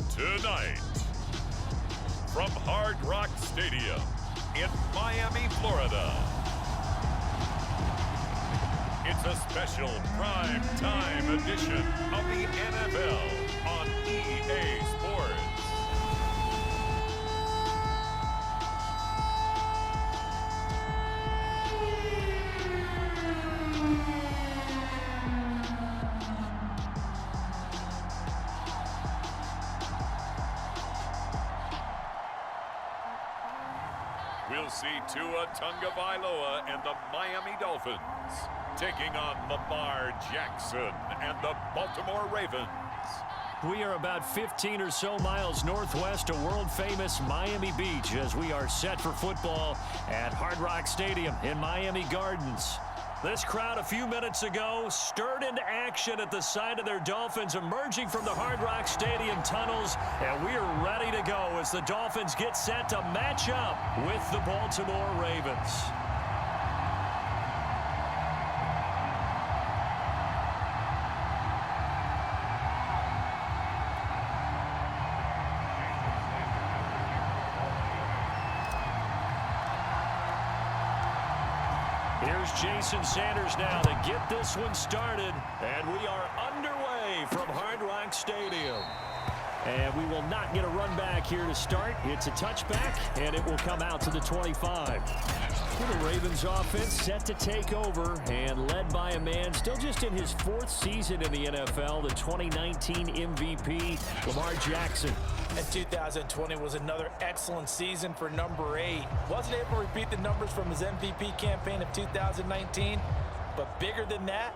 Tonight, from Hard Rock Stadium in Miami, Florida, it's a special prime time edition of the NFL on EA Sports. We'll see Tua Tagovailoa and the Miami Dolphins taking on Lamar Jackson and the Baltimore Ravens. We are about 15 or so miles northwest of world-famous Miami Beach as we are set for football at Hard Rock Stadium in Miami Gardens. This crowd a few minutes ago stirred into action at the side of their Dolphins emerging from the Hard Rock Stadium tunnels, and we are ready to go as the Dolphins get set to match up with the Baltimore Ravens. Here's Jason Sanders now to get this one started, and we are underway from Hard Rock Stadium. And we will not get a run back here to start. It's a touchback, and it will come out to the 25. The Ravens offense set to take over and led by a man still just in his 4th season in the NFL, the 2019 MVP, Lamar Jackson. And 2020 was another excellent season for number 8. Wasn't able to repeat the numbers from his MVP campaign of 2019, but bigger than that,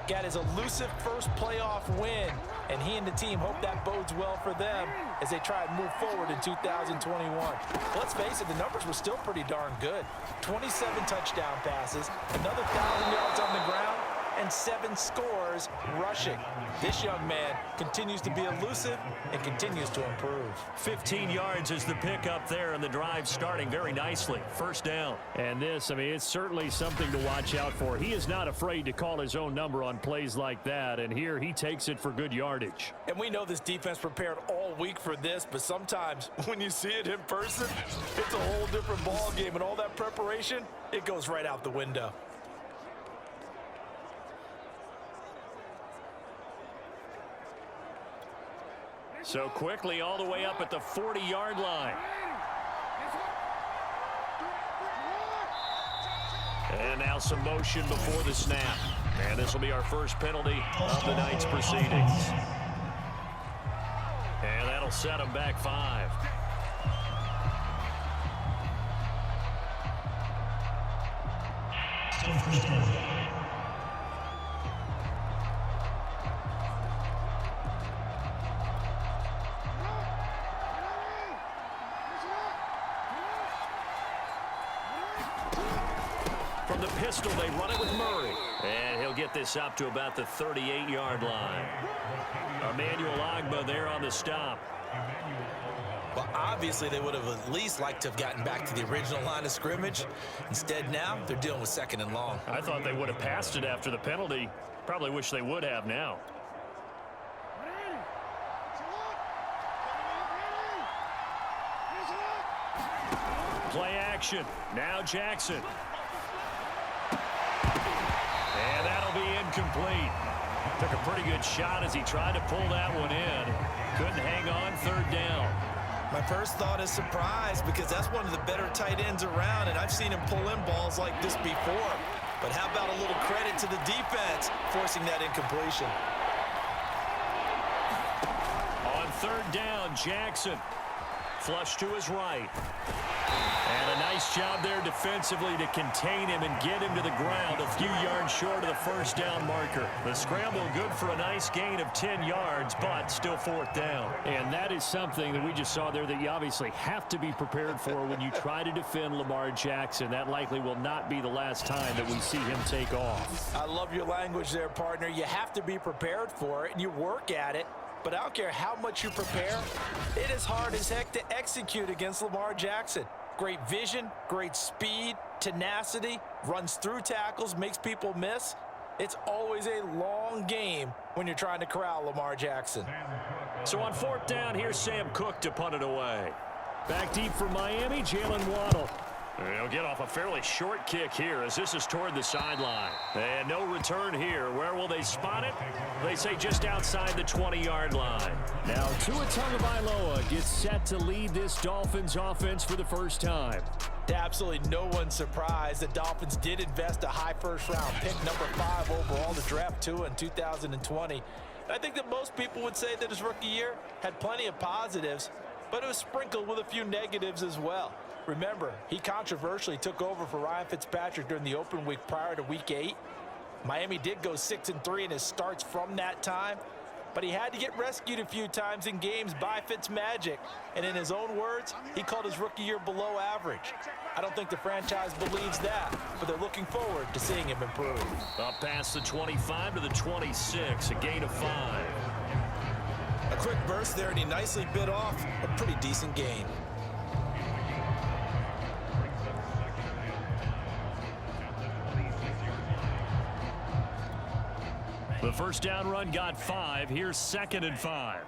got his elusive first playoff win, and he and the team hope that bodes well for them as they try and move forward in 2021. Let's face it, the numbers were still pretty darn good. 27 touchdown passes, another 1,000 yards on the ground, and 7 scores rushing. This young man continues to be elusive and continues to improve. 15 yards is the pickup there, and the drive starting very nicely. First down. And this, I mean, it's certainly something to watch out for. He is not afraid to call his own number on plays like that, and here he takes it for good yardage. And we know this defense prepared all week for this, but sometimes when you see it in person, it's a whole different ball game, and all that preparation, it goes right out the window. So quickly all the way up at the 40-yard line. And now some motion before the snap. And this will be our first penalty of the night's proceedings. And that'll set them back 5. From the pistol, they run it with Murray. And he'll get this up to about the 38-yard line. Emmanuel Ogbah there on the stop. Well, obviously, they would have at least liked to have gotten back to the original line of scrimmage. Instead, now, they're dealing with 2nd and long. I thought they would have passed it after the penalty. Probably wish they would have now. Play action. Now Jackson. And that'll be incomplete. Took a pretty good shot as he tried to pull that one in. Couldn't hang on. 3rd down. My first thought is surprise because that's one of the better tight ends around, and I've seen him pull in balls like this before. But how about a little credit to the defense forcing that incompletion? On 3rd down, Jackson. Flush to his right. And a nice job there defensively to contain him and get him to the ground a few yards short of the first down marker. The scramble good for a nice gain of 10 yards, but still 4th down. And that is something that we just saw there that you obviously have to be prepared for when you try to defend Lamar Jackson. That likely will not be the last time that we see him take off. I love your language there, partner. You have to be prepared for it, and you work at it. But I don't care how much you prepare, it is hard as heck to execute against Lamar Jackson. Great vision, great speed, tenacity, runs through tackles, makes people miss. It's always a long game when you're trying to corral Lamar Jackson. So on 4th down, here's Sam Cook to punt it away. Back deep for Miami, Jalen Waddle. He'll get off a fairly short kick here as this is toward the sideline. And no return here. Where will they spot it? They say just outside the 20-yard line. Now Tua Tagovailoa gets set to lead this Dolphins offense for the first time. To absolutely no one's surprise, the Dolphins did invest a high first-round pick, number 5 overall, to draft Tua in 2020. And I think that most people would say that his rookie year had plenty of positives, but it was sprinkled with a few negatives as well. Remember, he controversially took over for Ryan Fitzpatrick during the open week prior to Week 8. Miami did go 6-3 in his starts from that time, but he had to get rescued a few times in games by Fitzmagic. And in his own words, he called his rookie year below average. I don't think the franchise believes that, but they're looking forward to seeing him improve. Up past the 25 to the 26, a gain of 5. A quick burst there, and he nicely bit off a pretty decent gain. The first down run got 5. Here's 2nd and 5.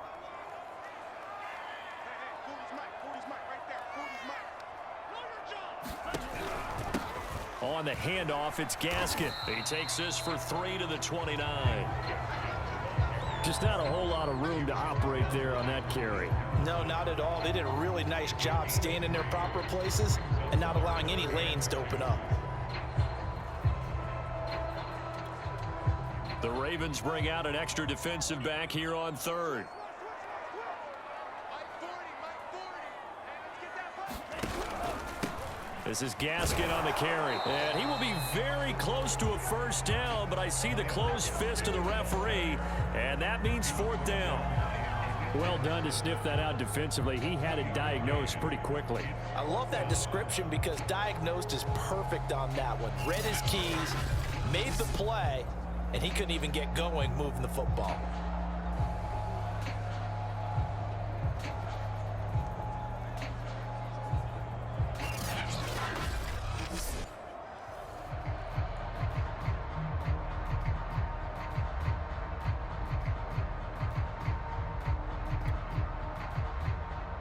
On the handoff, it's Gaskin. He takes this for 3 to the 29. Just not a whole lot of room to operate there on that carry. No, not at all. They did a really nice job staying in their proper places and not allowing any lanes to open up. The Ravens bring out an extra defensive back here on 3rd. This is Gaskin on the carry. And he will be very close to a first down, but I see the closed fist of the referee, and that means 4th down. Well done to sniff that out defensively. He had it diagnosed pretty quickly. I love that description because diagnosed is perfect on that one. Read his keys, made the play, and he couldn't even get going moving the football.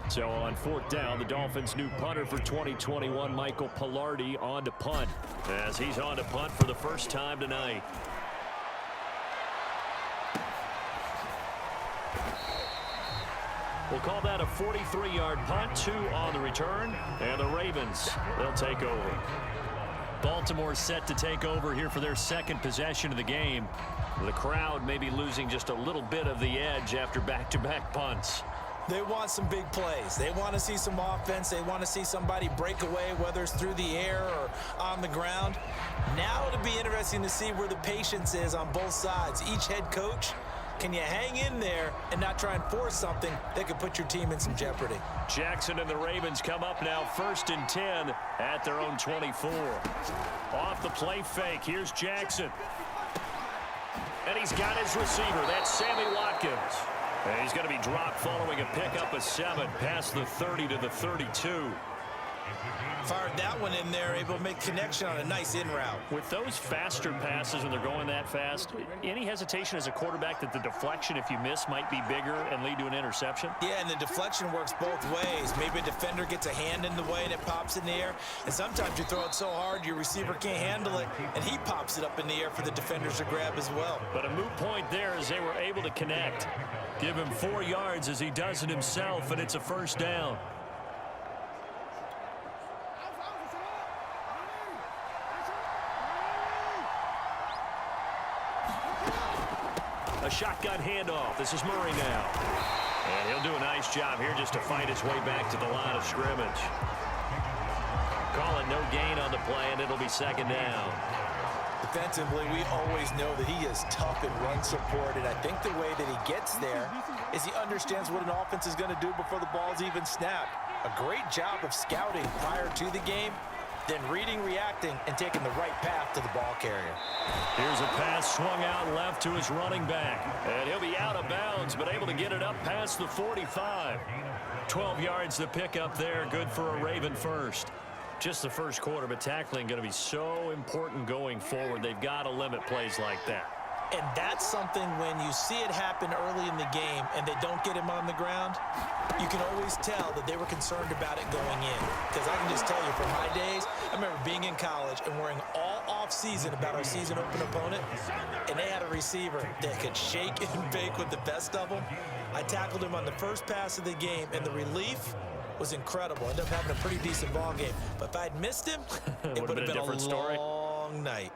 So on 4th down, the Dolphins' new punter for 2021, Michael Pilardi, on to punt. As he's on to punt for the first time tonight. We'll call that a 43-yard punt, 2 on the return, and the Ravens, they'll take over. Baltimore set to take over here for their 2nd possession of the game. The crowd may be losing just a little bit of the edge after back-to-back punts. They want some big plays. They want to see some offense. They want to see somebody break away, whether it's through the air or on the ground. Now it'll be interesting to see where the patience is on both sides. Each head coach, can you hang in there and not try and force something that could put your team in some jeopardy? Jackson and the Ravens come up now 1st and 10 at their own 24. Off the play fake, here's Jackson. And he's got his receiver. That's Sammy Watkins. And he's going to be dropped following a pickup of 7 past the 30 to the 32. Fired that one in there, able to make connection on a nice in route. With those faster passes when they're going that fast, any hesitation as a quarterback that the deflection, if you miss, might be bigger and lead to an interception? Yeah, and the deflection works both ways. Maybe a defender gets a hand in the way and it pops in the air. And sometimes you throw it so hard your receiver can't handle it, and he pops it up in the air for the defenders to grab as well. But a moot point there as they were able to connect. Give him 4 yards as he does it himself, and it's a first down. A shotgun handoff. This is Murray now. And he'll do a nice job here just to fight his way back to the line of scrimmage. Call it no gain on the play, and it'll be 2nd down. Defensively, we always know that he is tough in run support, and I think the way that he gets there is he understands what an offense is going to do before the ball's even snapped. A great job of scouting prior to the game, then reading, reacting, and taking the right path to the ball carrier. Here's a pass swung out left to his running back, and he'll be out of bounds, but able to get it up past the 45. 12 yards to pick up there, good for a Raven first. just the first quarter, but tackling going to be so important going forward. They've got to limit plays like that. And that's something when you see it happen early in the game and they don't get him on the ground, you can always tell that they were concerned about it going in. Because I can just tell you from my days, I remember being in college and worrying all off-season about our season open opponent, and they had a receiver that could shake and bake with the best of them. I tackled him on the first pass of the game, and the relief was incredible. Ended up having a pretty decent ball game. But if I'd missed him, it would have been a different story. long night.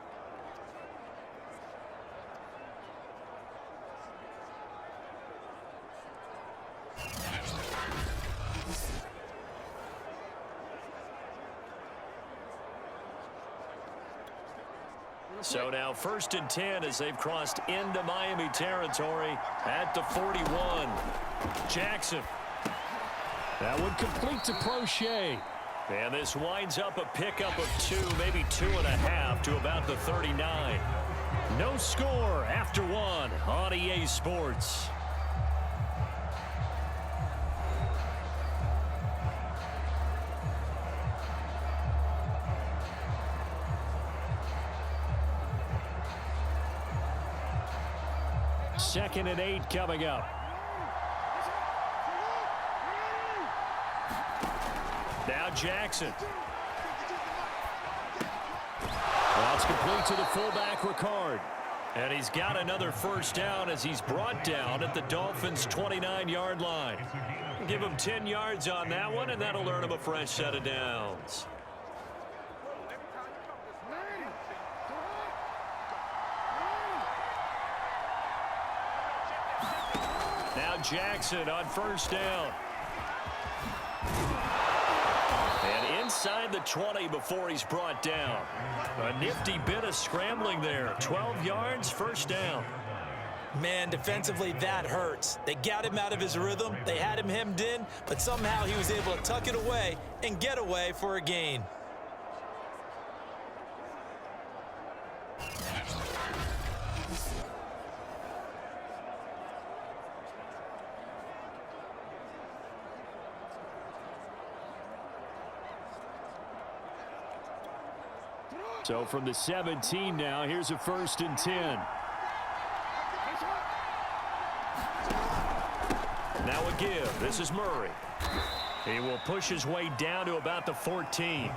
So now 1st and 10 as they've crossed into Miami territory at the 41. Jackson. That one complete to Prochet. And this winds up a pickup of 2, maybe 2.5 to about the 39. No score after 1 on EA Sports. Second and 8 coming up. Now Jackson. Well, it's complete to the fullback, Ricard. And he's got another first down as he's brought down at the Dolphins' 29-yard line. Give him 10 yards on that one, and that'll earn him a fresh set of downs. Now Jackson on first down. And inside the 20 before he's brought down. A nifty bit of scrambling there. 12 yards, first down. Man, defensively, that hurts. They got him out of his rhythm. They had him hemmed in, but somehow he was able to tuck it away and get away for a gain. So from the 17 now, here's a 1st and 10. Now a give. This is Murray. He will push his way down to about the 14.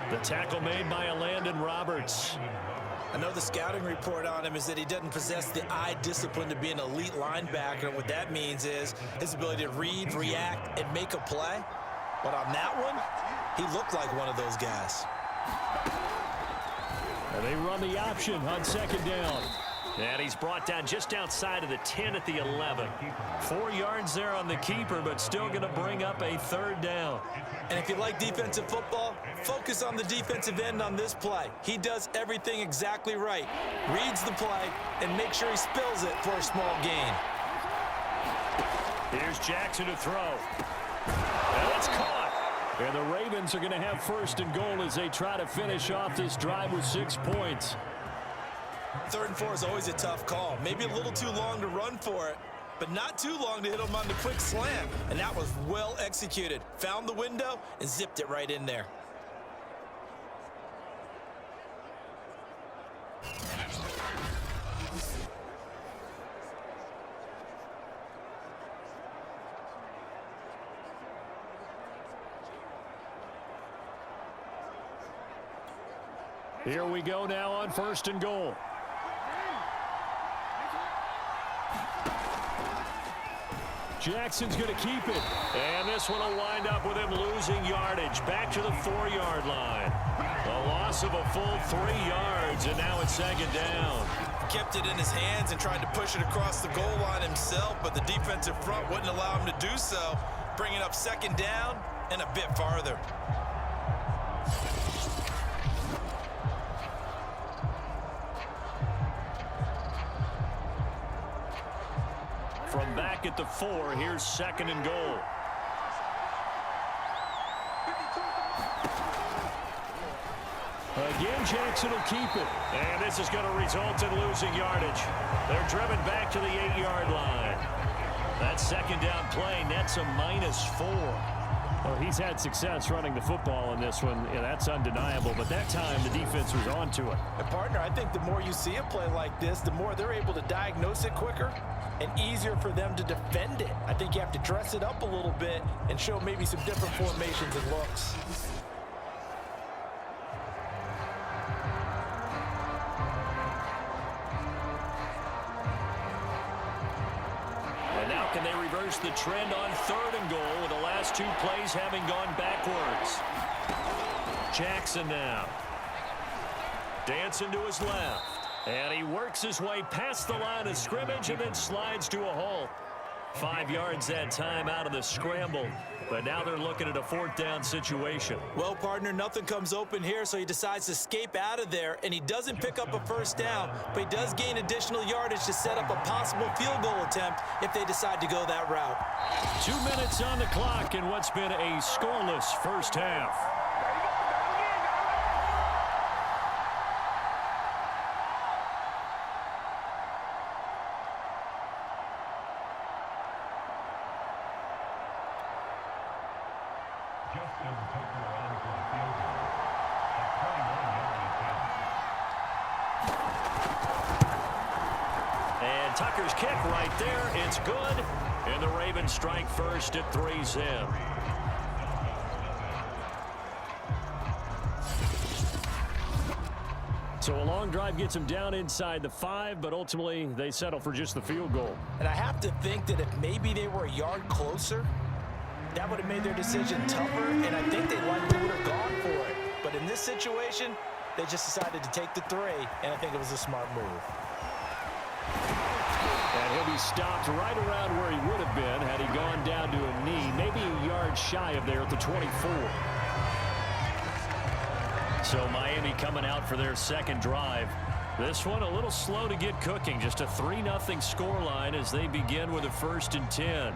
The tackle made by Landon Roberts. I know the scouting report on him is that he doesn't possess the eye discipline to be an elite linebacker. What that means is his ability to read, react, and make a play. But on that one, he looked like one of those guys. And they run the option on 2nd down. And he's brought down just outside of the 10 at the 11. 4 yards there on the keeper, but still going to bring up a 3rd down. And if you like defensive football, focus on the defensive end on this play. He does everything exactly right. Reads the play and makes sure he spills it for a small gain. Here's Jackson to throw. And it's caught. And the Ravens are going to have 1st and goal as they try to finish off this drive with 6 points. 3rd and 4 is always a tough call. Maybe a little too long to run for it, but not too long to hit him on the quick slant. And that was well executed. Found the window and zipped it right in there. Here we go now on 1st and goal. Jackson's going to keep it. And this one will wind up with him losing yardage. Back to the 4-yard line. A loss of a full 3 yards, and now it's 2nd down. Kept it in his hands and tried to push it across the goal line himself, but the defensive front wouldn't allow him to do so, bringing up 2nd down and a bit farther. From back at the 4, here's 2nd and goal. Again, Jackson will keep it. And this is going to result in losing yardage. They're driven back to the 8-yard line. That 2nd down play nets a -4. Well, he's had success running the football in this one. Yeah, that's undeniable. But that time, the defense was on to it. And partner, I think the more you see a play like this, the more they're able to diagnose it quicker and easier for them to defend it. I think you have to dress it up a little bit and show maybe some different formations and looks. And now can they reverse the trend on 3rd and goal with the last 2 plays having gone backwards? Jackson now. Dancing to his left. And he works his way past the line of scrimmage and then slides to a halt. 5 yards that time out of the scramble. But now they're looking at a 4th down situation. Well, partner, nothing comes open here, so he decides to escape out of there, and he doesn't pick up a 1st down, but he does gain additional yardage to set up a possible field goal attempt if they decide to go that route. 2 minutes on the clock in what's been a scoreless first half. And Tucker's kick right there. It's good. And the Ravens strike first at 3-zip. So a long drive gets them down inside the 5, but ultimately they settle for just the field goal. And I have to think that if maybe they were a yard closer, that would have made their decision tougher, and I think they likely would have gone for it. But in this situation, they just decided to take the 3, and I think it was a smart move. And he'll be stopped right around where he would have been had he gone down to a knee, maybe a yard shy of there at the 24. So Miami coming out for their 2nd drive. This one a little slow to get cooking. Just a 3-0 scoreline as they begin with a 1st and 10.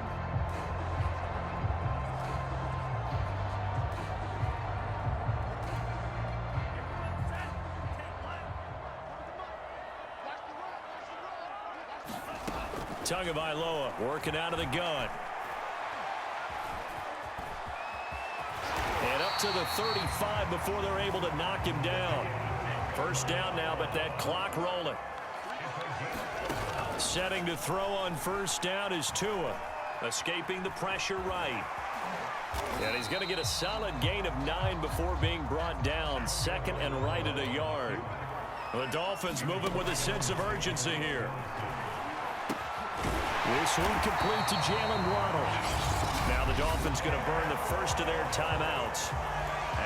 Tagovailoa working out of the gun. And up to the 35 before they're able to knock him down. 1st down now, but that clock rolling. Setting to throw on 1st down is Tua. Escaping the pressure right. And he's going to get a solid gain of 9 before being brought down. 2nd and right at a yard. The Dolphins moving with a sense of urgency here. This one complete to Jalen Waddle. Now the Dolphins going to burn the first of their timeouts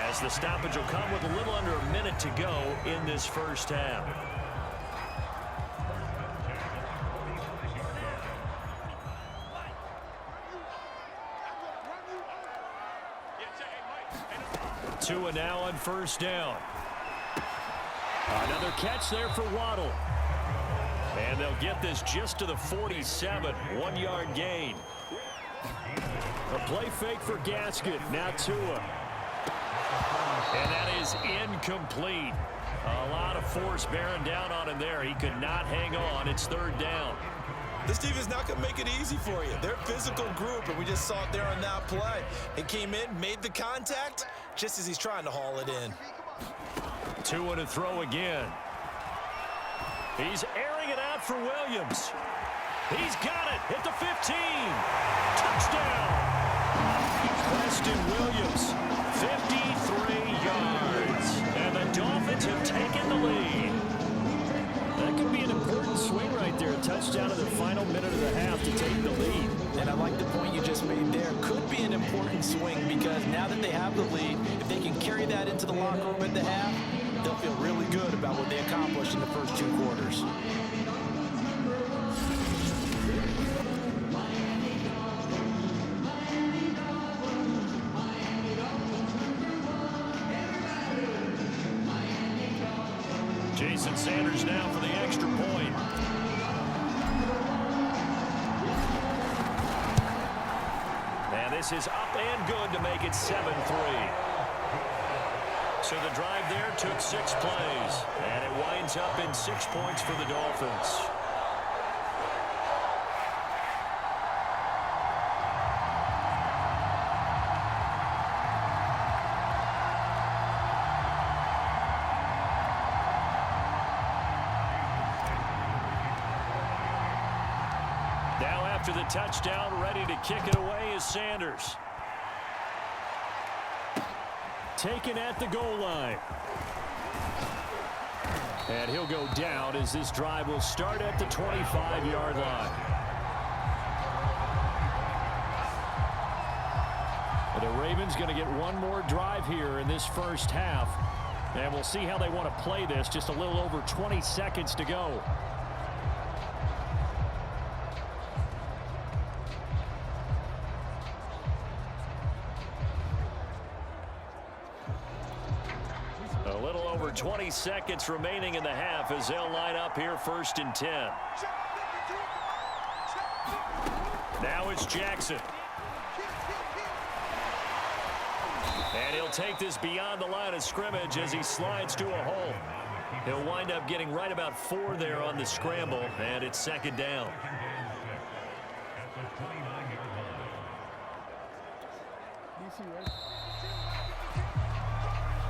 as the stoppage will come with a little under a minute to go in this 1st half. Tua now on 1st down. Another catch there for Waddle. And they'll get this just to the 47, 1-yard gain. A play fake for Gasket. Now Tua. And that is incomplete. A lot of force bearing down on him there. He could not hang on. It's 3rd down. This team is not going to make it easy for you. They're a physical group, and we just saw it there on that play. It came in, made the contact, just as he's trying to haul it in. Tua to throw again. He's airing it out for Williams. He's got it at the 15. Touchdown. Preston Williams, 53 yards. And the Dolphins have taken the lead. That could be an important swing right there. A touchdown in the final minute of the half to take the lead. And I like the point you just made there. Could be an important swing because now that they have the lead, if they can carry that into the locker room at the half, they'll feel really good about what they accomplished in the first 2 quarters. Jason Sanders now for the extra point. And this is up and good to make it 7-3. So the drive there took 6 plays, and it winds up in 6 points for the Dolphins. After the touchdown, ready to kick it away is Sanders. Taken at the goal line. And he'll go down as this drive will start at the 25-yard line. And the Ravens going to get one more drive here in this first half. And we'll see how they want to play this. Just a little over 20 seconds to go. A little over 20 seconds remaining in the half as they'll line up here 1st and 10. Now it's Jackson. And he'll take this beyond the line of scrimmage as he slides to a hole. He'll wind up getting right about 4 there on the scramble, and it's 2nd down.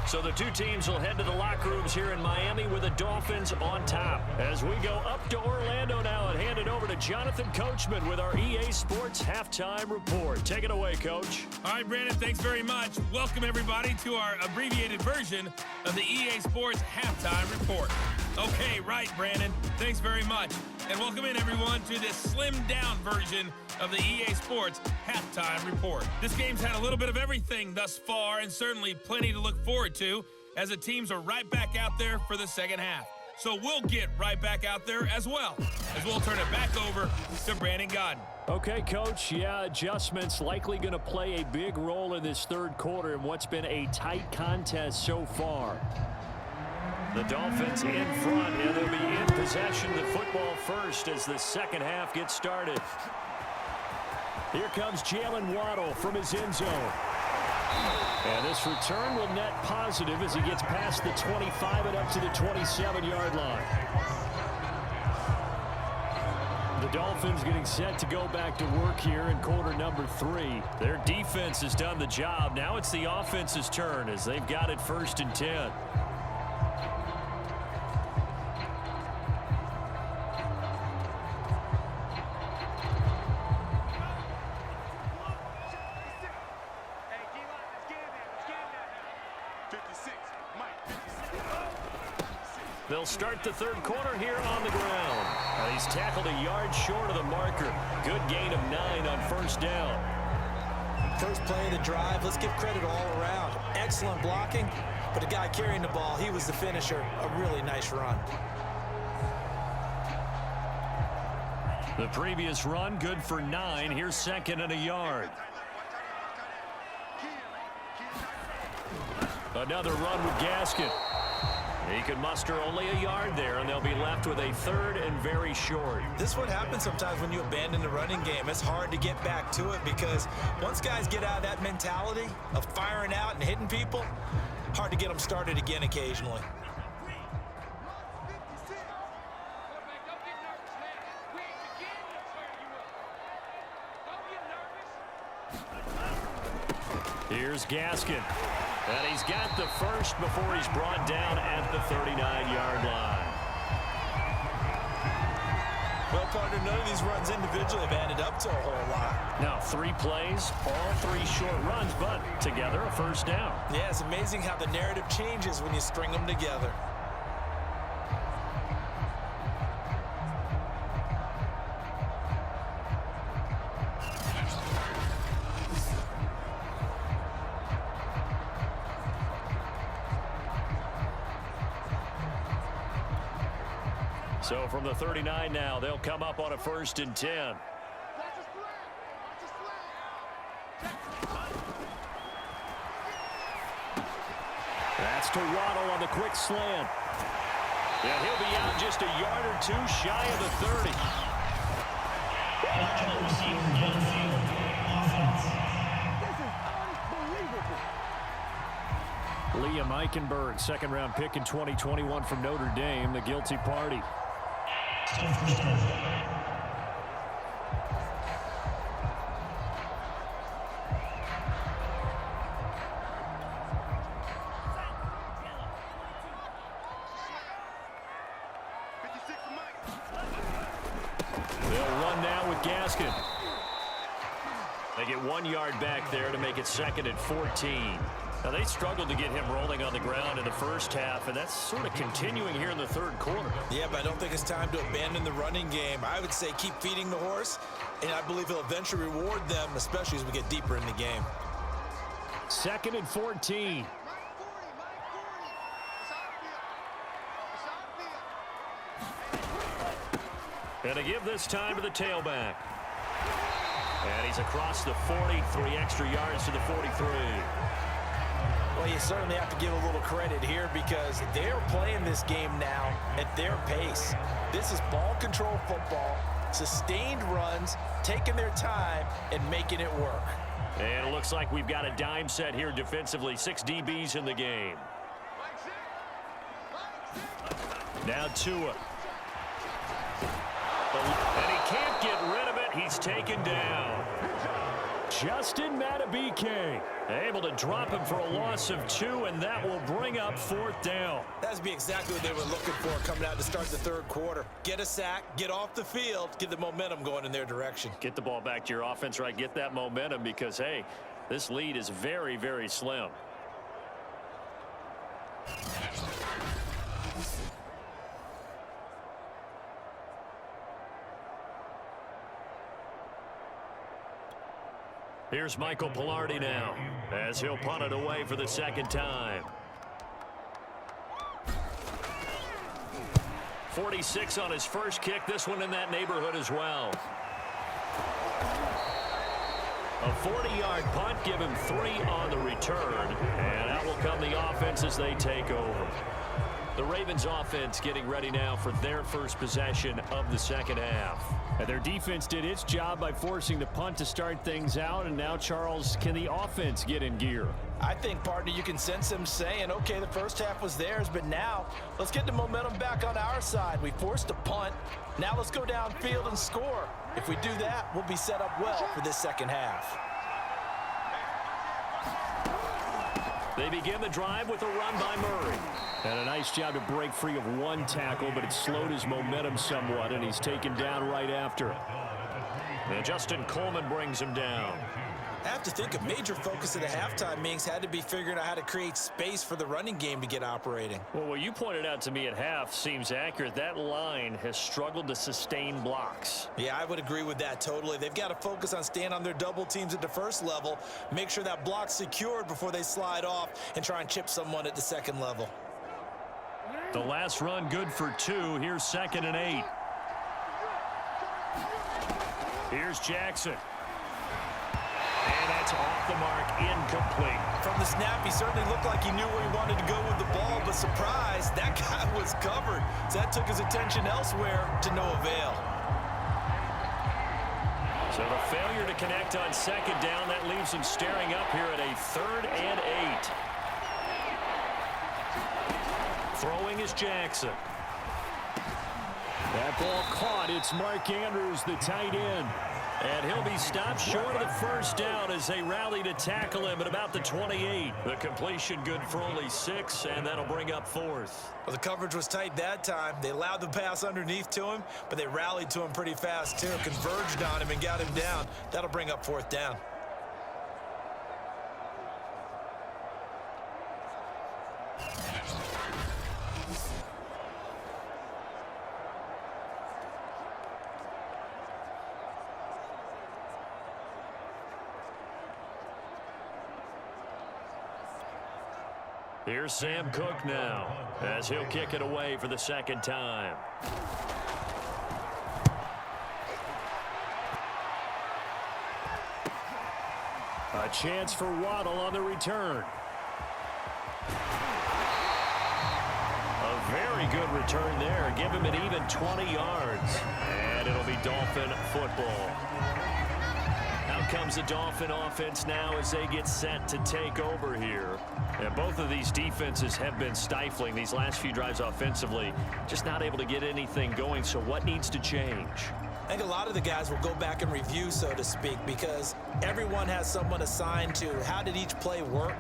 So the two teams will head to the locker rooms here in Miami with the Dolphins on top. As we go up to Orlando now and hand it over to Jonathan Coachman with our EA Sports Halftime Report. Take it away, Coach. All right, Brandon, thanks very much. Welcome, everybody, to our abbreviated version of the EA Sports Halftime Report. Okay, right, Brandon. Thanks very much. And welcome in, everyone, to this slimmed-down version of the EA Sports Halftime Report. This game's had a little bit of everything thus far, and certainly plenty to look forward to, as the teams are right back out there for the second half. So we'll get right back out there as well, as we'll turn it back over to Brandon Godden. Okay, Coach. Yeah, adjustments likely going to play a big role in this third quarter in what's been a tight contest so far. The Dolphins in front, and they'll be in possession of the football first as the second half gets started. Here comes Jalen Waddle from his end zone. And this return will net positive as he gets past the 25 and up to the 27-yard line. The Dolphins getting set to go back to work here in quarter number 3. Their defense has done the job. Now it's the offense's turn as they've got it 1st and 10. They'll start the third quarter here on the ground. He's tackled a yard short of the marker. Good gain of 9 on 1st down. First play of the drive, let's give credit all around. Excellent blocking, but the guy carrying the ball, he was the finisher. A really nice run. The previous run, good for 9. Here's 2nd and a yard. Another run with Gaskin. He can muster only a yard there, and they'll be left with a 3rd and very short. This is what happens sometimes when you abandon the running game. It's hard to get back to it because once guys get out of that mentality of firing out and hitting people, hard to get them started again occasionally. Here's Gaskin. And he's got the first before he's brought down at the 39-yard line. Well, partner, none of these runs individually have added up to a whole lot. Now 3 plays, all 3 short runs, but together a 1st down. Yeah, it's amazing how the narrative changes when you string them together. So from the 39 now, they'll come up on a 1st and 10. That's to Waddle on the quick slant. Yeah, he'll be out just a yard or 2 shy of the 30. Liam Eichenberg, 2nd-round pick in 2021 from Notre Dame, the guilty party. They'll run now with Gaskin. They get 1 yard back there to make it 2nd and 14. Now, they struggled to get him rolling on the ground in the first half, and that's sort of continuing here in the third quarter. Yeah, but I don't think it's time to abandon the running game. I would say keep feeding the horse, and I believe he'll eventually reward them, especially as we get deeper in the game. 2nd and 14. And to give this time to the tailback. And he's across the 40, 3 extra yards to the 43. Well, you certainly have to give a little credit here because they're playing this game now at their pace. This is ball control football, sustained runs, taking their time, and making it work. And it looks like we've got a dime set here defensively. 6 DBs in the game. Now Tua. And he can't get rid of it. He's taken down. Justin Madubuike able to drop him for a loss of 2, and that will bring up 4th down. That's be exactly what they were looking for coming out to start the third quarter. Get a sack, get off the field, get the momentum going in their direction. Get the ball back to your offense, right? Get that momentum because, hey, this lead is very, very slim. Here's Michael Pilardi now as he'll punt it away for the 2nd time. 46 on his first kick. This one in that neighborhood as well. A 40-yard punt, give him 3 on the return. And out will come the offense as they take over. The Ravens offense getting ready now for their first possession of the second half. And their defense did its job by forcing the punt to start things out. And now, Charles, can the offense get in gear? I think, partner, you can sense them saying, okay, the first half was theirs, but now let's get the momentum back on our side. We forced a punt. Now let's go downfield and score. If we do that, we'll be set up well for this second half. They begin the drive with a run by Murray. And a nice job to break free of 1 tackle, but it slowed his momentum somewhat, and he's taken down right after it. And Justin Coleman brings him down. I have to think a major focus of the halftime meetings had to be figuring out how to create space for the running game to get operating. Well, what you pointed out to me at half seems accurate. That line has struggled to sustain blocks. Yeah, I would agree with that totally. They've got to focus on staying on their double teams at the first level, make sure that block's secured before they slide off and try and chip someone at the second level. The last run good for 2. Here's 2nd and 8. Here's Jackson. And that's off the mark, incomplete. From the snap, he certainly looked like he knew where he wanted to go with the ball, but surprise, that guy was covered. So that took his attention elsewhere to no avail. So the failure to connect on 2nd down, that leaves him staring up here at a 3rd and 8. Throwing is Jackson. That ball caught. It's Mark Andrews, the tight end. And he'll be stopped short of the first down as they rally to tackle him at about the 28. The completion good for only 6, and that'll bring up 4th. Well, the coverage was tight that time. They allowed the pass underneath to him, but they rallied to him pretty fast, too. Converged on him and got him down. That'll bring up 4th down. Here's Sam Cook now as he'll kick it away for the 2nd time. A chance for Waddle on the return. A very good return there. Give him an even 20 yards. And it'll be Dolphin football. Out comes the Dolphin offense now as they get set to take over here. And both of these defenses have been stifling these last few drives offensively. Just not able to get anything going. So what needs to change? I think a lot of the guys will go back and review, so to speak, because everyone has someone assigned to how did each play work.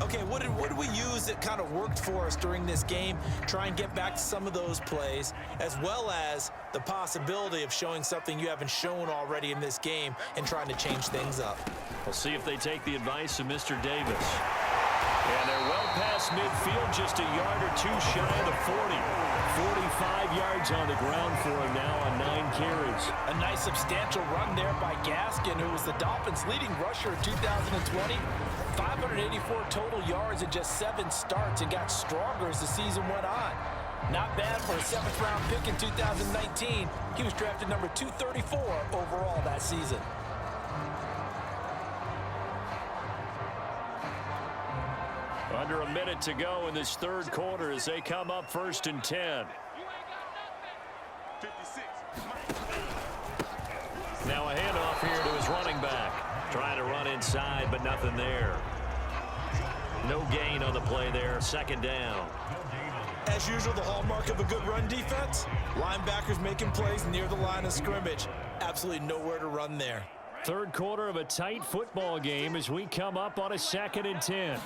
Okay, what did we use that kind of worked for us during this game? Try and get back to some of those plays, as well as the possibility of showing something you haven't shown already in this game and trying to change things up. We'll see if they take the advice of Mr. Davis. And they're well past midfield, just a yard or two shy of the 40. 45 yards on the ground for him now on 9 carries. A nice substantial run there by Gaskin, who was the Dolphins' leading rusher in 2020. 584 total yards in just 7 starts and got stronger as the season went on. Not bad for a 7th-round pick in 2019. He was drafted number 234 overall that season. Under a minute to go in this third quarter as they come up 1st and 10. Now a handoff here to his running back. Trying to run inside, but nothing there. No gain on the play there. 2nd down. As usual, the hallmark of a good run defense, linebackers making plays near the line of scrimmage. Absolutely nowhere to run there. Third quarter of a tight football game as we come up on a 2nd and 10.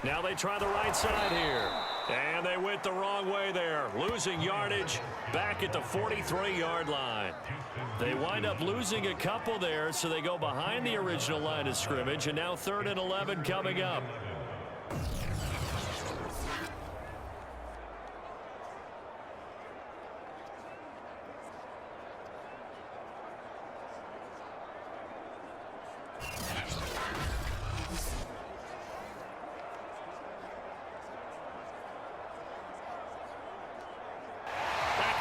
Now they try the right side here. And they went the wrong way there. Losing yardage back at the 43-yard line. They wind up losing a couple there, so they go behind the original line of scrimmage, and now 3rd and 11 coming up.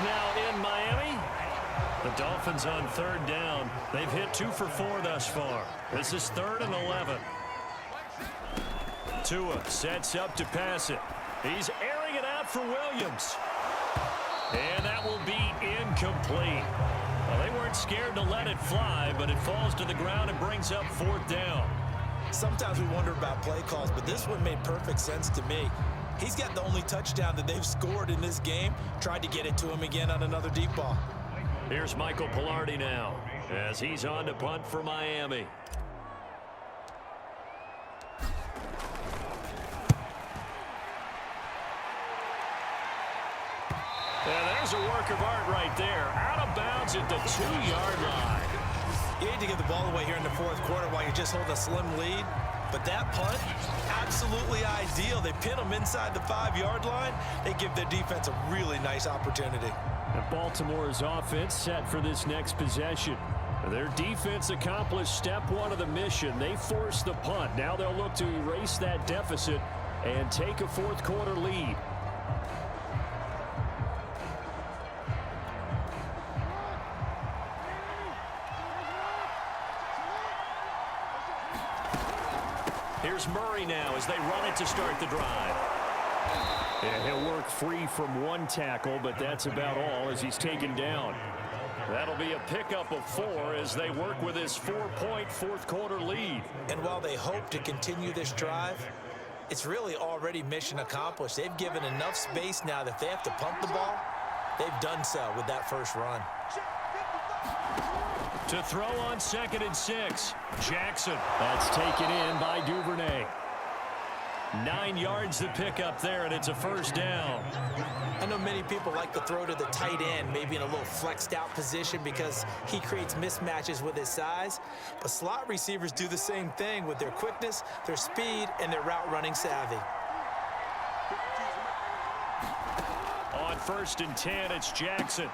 Now in Miami, the Dolphins on 3rd down. They've hit 2 for 4 thus far. This is 3rd and 11. Tua sets up to pass it. He's airing it out for Williams. And that will be incomplete. Well, they weren't scared to let it fly, but it falls to the ground and brings up 4th down. Sometimes we wonder about play calls, but this one made perfect sense to me. He's got the only touchdown that they've scored in this game. Tried to get it to him again on another deep ball. Here's Michael Pilardi now as he's on to punt for Miami. And there's a work of art right there. Out of bounds at the 2-yard line. You need to get the ball away here in the 4th quarter while you're just holding a slim lead. But that punt, absolutely ideal. They pin them inside the 5-yard line. They give their defense a really nice opportunity. And Baltimore's offense set for this next possession. Their defense accomplished step 1 of the mission. They forced the punt. Now they'll look to erase that deficit and take a 4th quarter lead. Here's Murray now as they run it to start the drive. Yeah, he'll work free from 1 tackle, but that's about all as he's taken down. That'll be a pickup of 4 as they work with his 4-point 4th quarter lead. And while they hope to continue this drive, it's really already mission accomplished. They've given enough space now that if they have to pump the ball, they've done so with that first run. To throw on 2nd and 6. Jackson. That's taken in by Duvernay. 9 yards to pick up there, and it's a 1st down. I know many people like to throw to the tight end, maybe in a little flexed out position because he creates mismatches with his size. But slot receivers do the same thing with their quickness, their speed, and their route running savvy. On 1st and 10, it's Jackson.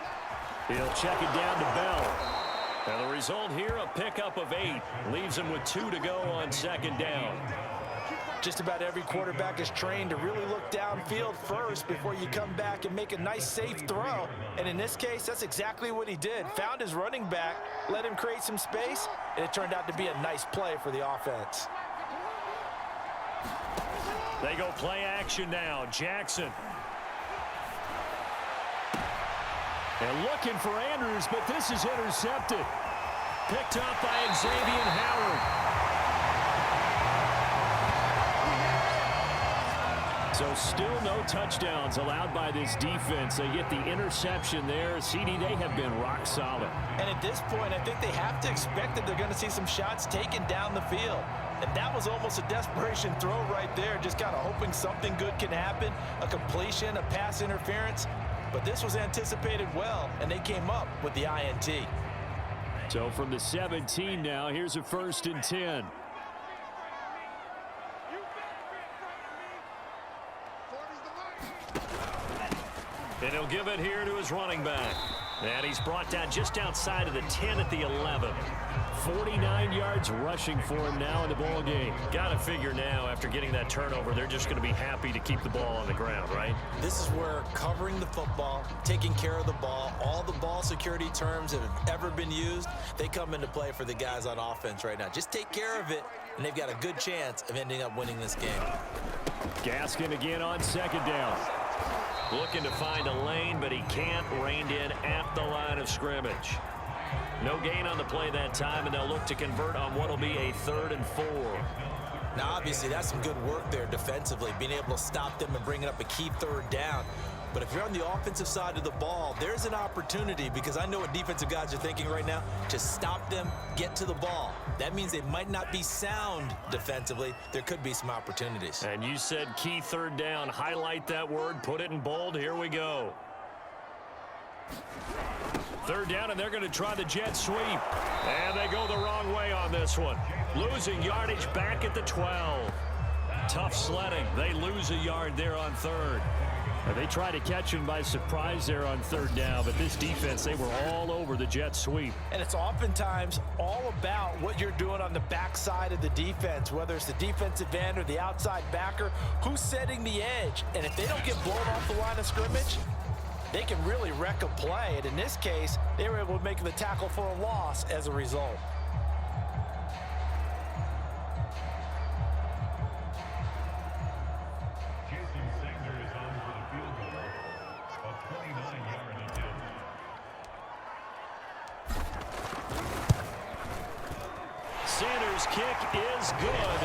He'll check it down to Bell. And the result here, a pickup of 8. Leaves him with 2 to go on 2nd down. Just about every quarterback is trained to really look downfield first before you come back and make a nice, safe throw. And in this case, that's exactly what he did. Found his running back, let him create some space, and it turned out to be a nice play for the offense. They go play action now. Jackson. And looking for Andrews, but this is intercepted. Picked up by Xavier Howard. So still no touchdowns allowed by this defense. They get the interception there. CD, they have been rock solid. And at this point, I think they have to expect that they're going to see some shots taken down the field. And that was almost a desperation throw right there, just kind of hoping something good can happen, a completion, a pass interference. But this was anticipated well, and they came up with the INT. So from the 17 now, here's a 1st and 10. And he'll give it here to his running back. And he's brought down just outside of the 10 at the 11. 49 yards rushing for him now in the ball game. Got to figure now, after getting that turnover, they're just going to be happy to keep the ball on the ground, right? This is where covering the football, taking care of the ball, all the ball security terms that have ever been used, they come into play for the guys on offense right now. Just take care of it, and they've got a good chance of ending up winning this game. Gaskin again on 2nd down. Looking to find a lane, but he can't. Reined in at the line of scrimmage. No gain on the play that time, and they'll look to convert on what will be a 3rd and 4. Now, obviously, that's some good work there defensively, being able to stop them and bringing up a key 3rd down. But if you're on the offensive side of the ball, there's an opportunity, because I know what defensive guys are thinking right now. Just stop them, get to the ball. That means they might not be sound defensively. There could be some opportunities. And you said key 3rd down. Highlight that word, put it in bold. Here we go. 3rd down, and they're going to try the jet sweep. And they go the wrong way on this one. Losing yardage back at the 12. Tough sledding. They lose a yard there on 3rd. And they try to catch him by surprise there on 3rd down, but this defense, they were all over the jet sweep. And it's oftentimes all about what you're doing on the backside of the defense, whether it's the defensive end or the outside backer, who's setting the edge. And if they don't get blown off the line of scrimmage, they can really wreck a play. And in this case, they were able to make the tackle for a loss as a result. Sanders' kick is good,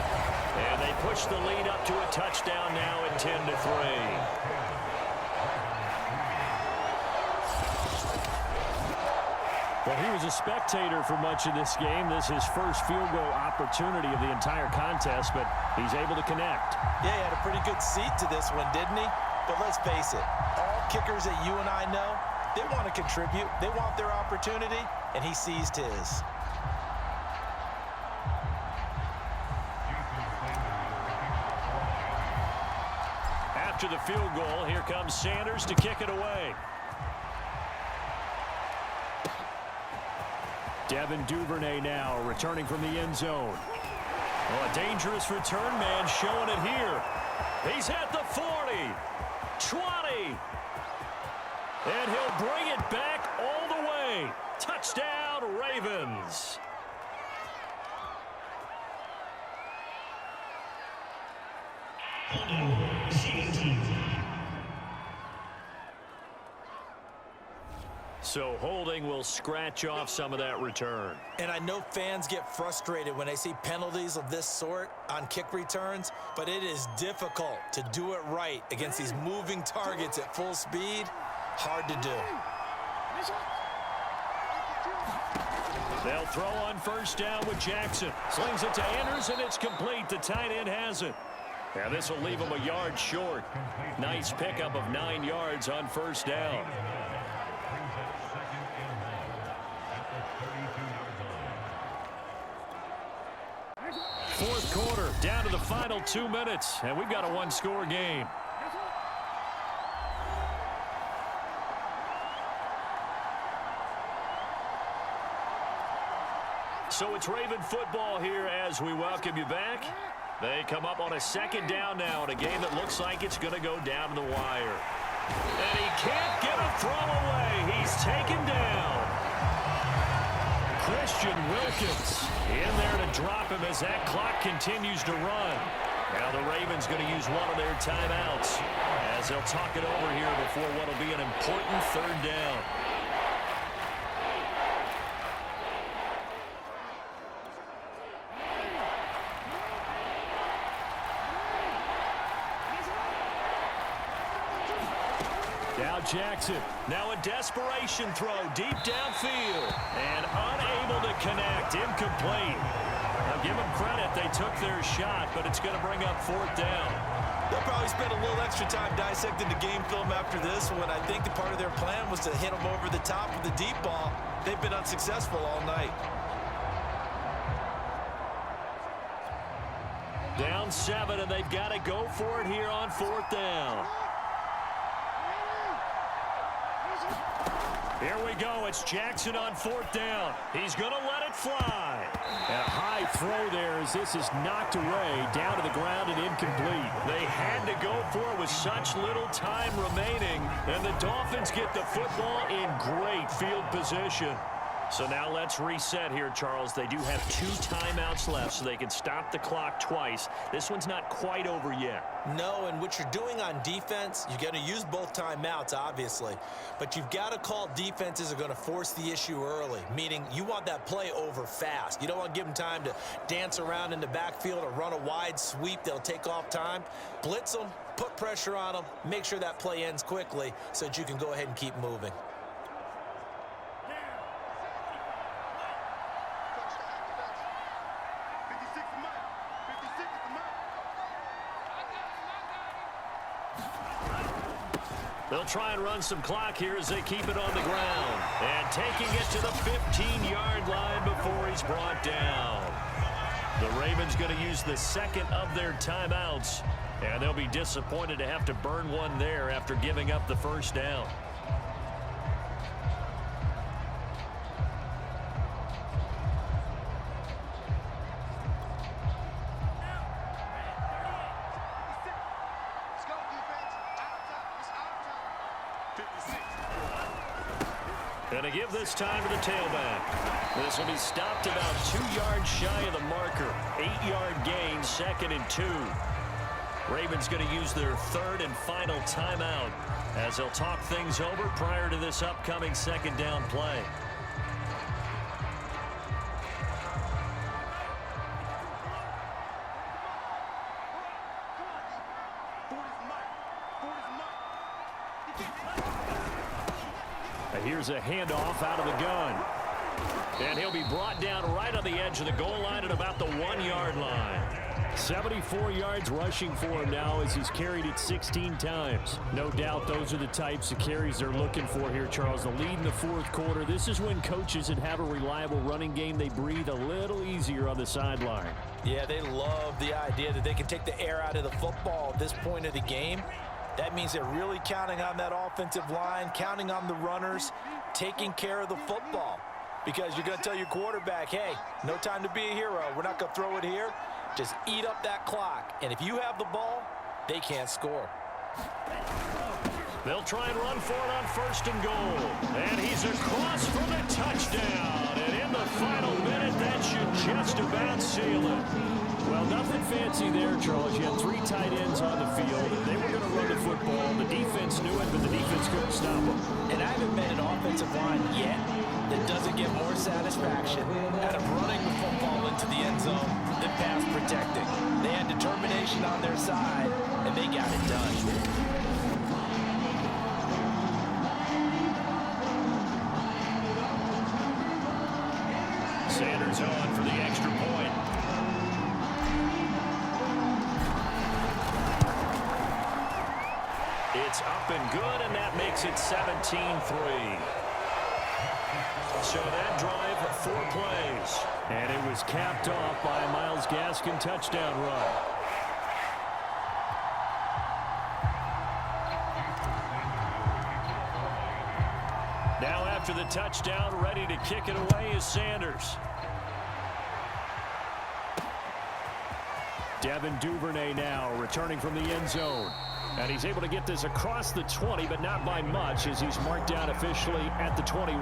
and they push the lead up to a touchdown now at 10-3. Well, he was a spectator for much of this game. This is his first field goal opportunity of the entire contest, but he's able to connect. Yeah, he had a pretty good seat to this one, didn't he? But let's face it, all kickers that you and I know, they want to contribute. They want their opportunity, and he seized his. After the field goal, here comes Sanders to kick it away. Devin Duvernay now returning from the end zone. Well, a dangerous return man showing it here. He's at the 40, 20, and he'll bring it back all the way. Touchdown, Ravens. So holding will scratch off some of that return. And I know fans get frustrated when they see penalties of this sort on kick returns, but it is difficult to do it right against these moving targets at full speed. Hard to do. They'll throw on 1st down with Jackson. Slings it to Anders, and it's complete. The tight end has it. Now this will leave him a yard short. Nice pickup of 9 yards on 1st down. 4th quarter, down to the final 2 minutes, and we've got a 1-score game. So it's Raven football here as we welcome you back. They come up on a 2nd down now in a game that looks like it's going to go down to the wire. And he can't get a throw away. He's taken down. Christian Wilkins in there to drop him as that clock continues to run. Now the Ravens going to use one of their timeouts as they'll talk it over here before what will be an important 3rd down. Jackson. Now a desperation throw deep downfield. And unable to connect. Incomplete. Now give them credit. They took their shot, but it's going to bring up 4th down. They'll probably spend a little extra time dissecting the game film after this one. I think the part of their plan was to hit them over the top with the deep ball. They've been unsuccessful all night. Down 7, and they've got to go for it here on 4th down. Here we go. It's Jackson on 4th down. He's going to let it fly. And a high throw there as this is knocked away, down to the ground and incomplete. They had to go for it with such little time remaining, and the Dolphins get the football in great field position. So now let's reset here, Charles. They do have 2 timeouts left, so they can stop the clock twice. This one's not quite over yet. No, and what you're doing on defense, you're going to use both timeouts, obviously. But you've got to call defenses are going to force the issue early, meaning you want that play over fast. You don't want to give them time to dance around in the backfield or run a wide sweep. They'll take off time. Blitz them, put pressure on them, make sure that play ends quickly so that you can go ahead and keep moving. They'll try and run some clock here as they keep it on the ground. And taking it to the 15-yard line before he's brought down. The Ravens going to use the 2nd of their timeouts. And they'll be disappointed to have to burn one there after giving up the 1st down. And to give this time to the tailback. This will be stopped about 2 yards shy of the marker. 8-yard gain, 2nd and 2. Ravens going to use their 3rd and final timeout as they'll talk things over prior to this upcoming 2nd down play. Here's a handoff out of the gun. And he'll be brought down right on the edge of the goal line at about the 1-yard line. 74 yards rushing for him now as he's carried it 16 times. No doubt those are the types of carries they're looking for here, Charles. The lead in the 4th quarter. This is when coaches that have a reliable running game, they breathe a little easier on the sideline. Yeah, they love the idea that they can take the air out of the football at this point of the game. That means they're really counting on that offensive line, counting on the runners, taking care of the football. Because you're going to tell your quarterback, hey, no time to be a hero. We're not going to throw it here. Just eat up that clock. And if you have the ball, they can't score. They'll try and run for it on 1st and goal. And he's across for the touchdown. And in the final minute, that should just about seal it. Well, nothing fancy there, Charles. You had 3 tight ends on the field. They were going to run the football. The defense knew it, but the defense couldn't stop them. And I haven't met an offensive line yet that doesn't get more satisfaction out of running the football into the end zone than pass protecting. They had determination on their side, and they got it done. Sanders on for the extra point. It's up and good, and that makes it 17-3. So that drive, 4 plays. And it was capped off by a Myles Gaskin touchdown run. Now after the touchdown, ready to kick it away is Sanders. Devin Duvernay now returning from the end zone. And he's able to get this across the 20, but not by much as he's marked down officially at the 21.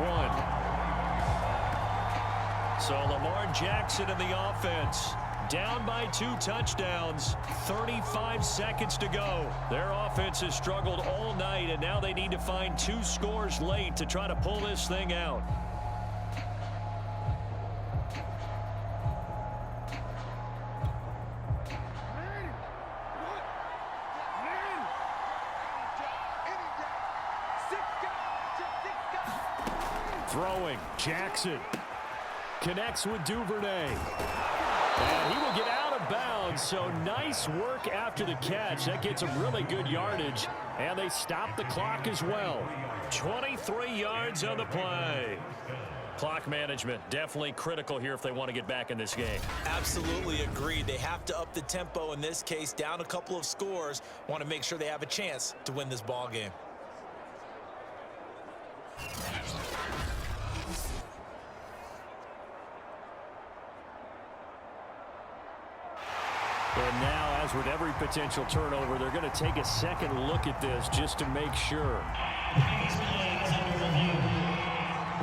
So Lamar Jackson in the offense, down by 2 touchdowns, 35 seconds to go. Their offense has struggled all night, and now they need to find 2 scores late to try to pull this thing out. Throwing, Jackson. Connects with Duvernay. And he will get out of bounds, so nice work after the catch. That gets him really good yardage, and they stop the clock as well. 23 yards on the play. Clock management definitely critical here if they want to get back in this game. Absolutely agreed. They have to up the tempo in this case, down a couple of scores. Want to make sure they have a chance to win this ball game. And now, as with every potential turnover, they're going to take a second look at this just to make sure.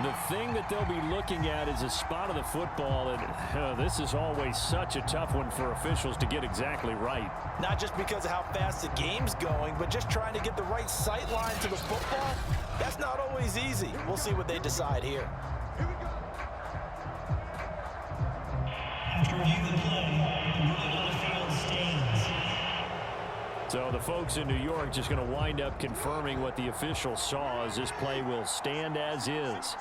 The thing that they'll be looking at is a spot of the football, and this is always such a tough one for officials to get exactly right. Not just because of how fast the game's going, but just trying to get the right sight line to the football. That's not always easy. We'll see what they decide here. After review the play, the field stands. So the folks in New York just going to wind up confirming what the official saw, as this play will stand as is.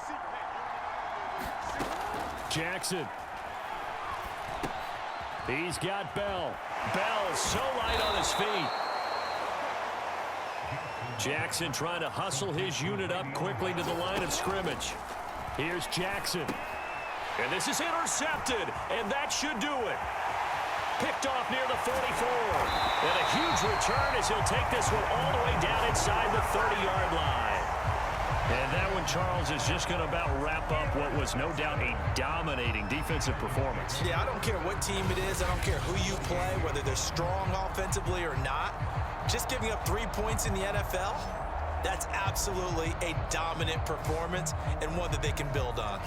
Jackson. He's got Bell. Bell so light on his feet. Jackson trying to hustle his unit up quickly to the line of scrimmage. Here's Jackson. And this is intercepted, and that should do it. Picked off near the 44. And a huge return as he'll take this one all the way down inside the 30-yard line. And that one, Charles, is just going to about wrap up what was no doubt a dominating defensive performance. Yeah, I don't care what team it is. I don't care who you play, whether they're strong offensively or not. Just giving up 3 points in the NFL, that's absolutely a dominant performance and one that they can build on.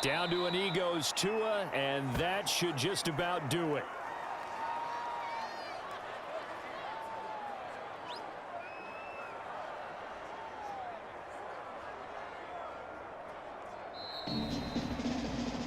Down to an E goes Tua, and that should just about do it.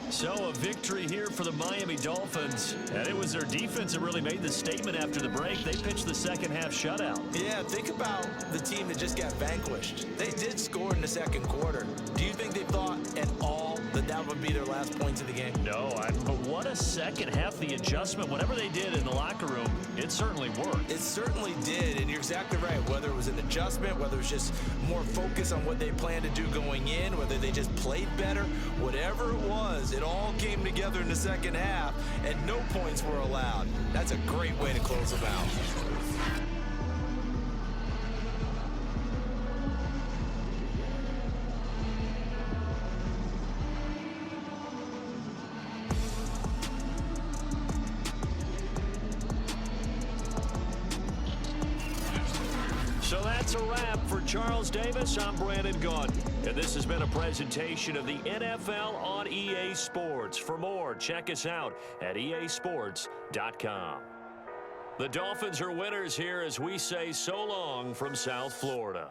So a victory here for the Miami Dolphins, and it was their defense that really made the statement after the break. They pitched the second half shutout. Yeah, think about the team that just got vanquished. They did score in the second quarter. Do you think they thought at all that that would be their last points of the game? No, but what a second half. The adjustment, whatever they did in the locker room, it certainly worked. It certainly did, and you're exactly right. Whether it was an adjustment, whether it was just more focus on what they planned to do going in, whether they just played better, whatever it was, it all came together in the second half, and no points were allowed. That's a great way to close them out. So that's a wrap. For Charles Davis, I'm Brandon Gaudin. And this has been a presentation of the NFL on EA Sports. For more, check us out at easports.com. The Dolphins are winners here as we say so long from South Florida.